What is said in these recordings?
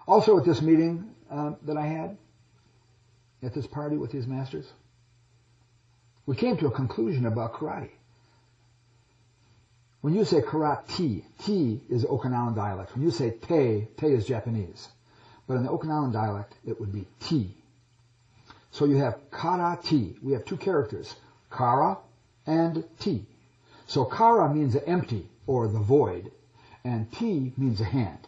Also at this meeting that I had, at this party with these masters, we came to a conclusion about karate. When you say karate, T is Okinawan dialect. When you say te is Japanese. But in the Okinawan dialect, it would be T. So you have karate. We have two characters, kara and T. So kara means the empty or the void, and T means a hand.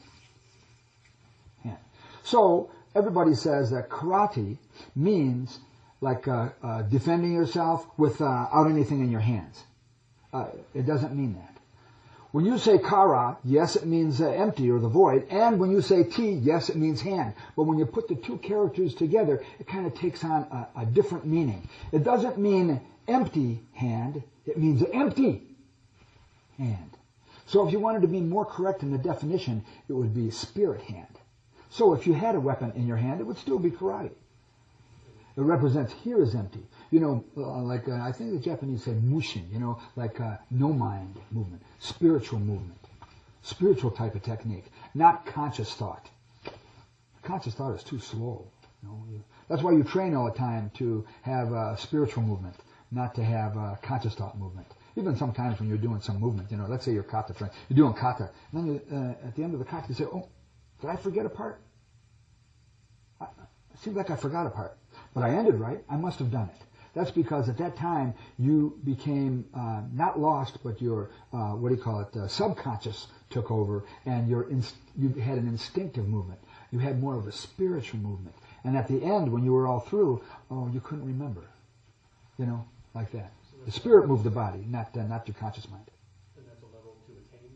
So everybody says that karate means like defending yourself without anything in your hands. It doesn't mean that. When you say kara, yes, it means empty or the void. And when you say T, yes, it means hand. But when you put the two characters together, it kind of takes on a different meaning. It doesn't mean empty hand. It means empty hand. So if you wanted to be more correct in the definition, it would be spirit hand. So if you had a weapon in your hand, it would still be karate. It represents here is empty. You know, I think the Japanese say mushin, you know, like no mind movement, spiritual movement, spiritual type of technique, not conscious thought. Conscious thought is too slow. You know? That's why you train all the time to have spiritual movement, not to have conscious thought movement. Even sometimes when you're doing some movement, you know, let's say you're kata trained, you're doing kata, and then you, at the end of the kata you say, oh, did I forget a part? It seems like I forgot a part. But I ended right. I must have done it. That's because at that time you became not lost, but your subconscious took over, and you had an instinctive movement. You had more of a spiritual movement. And at the end, when you were all through, you couldn't remember, you know, like that. The spirit moved the body, not your conscious mind. And that's a level to attain.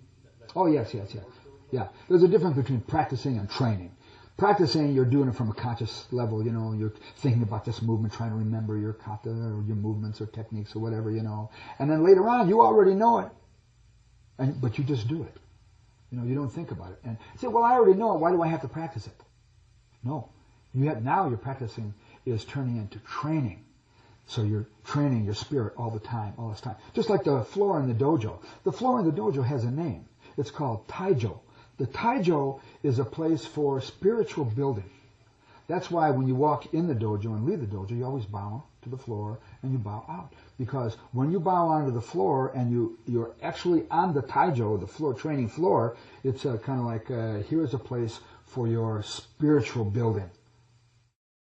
Oh yes. Yeah. There's a difference between practicing and training. Practicing, you're doing it from a conscious level, you know, you're thinking about this movement, trying to remember your kata or your movements or techniques or whatever, you know. And then later on, you already know it, but you just do it. You know, you don't think about it. And you say, well, I already know it, why do I have to practice it? No. Now your practicing is turning into training. So you're training your spirit all this time. Just like the floor in the dojo. The floor in the dojo has a name. It's called taijo. The taijo is a place for spiritual building. That's why when you walk in the dojo and leave the dojo, you always bow to the floor and you bow out. Because when you bow onto the floor and you're actually on the taijo, the floor, training floor, it's kind of like here's a place for your spiritual building.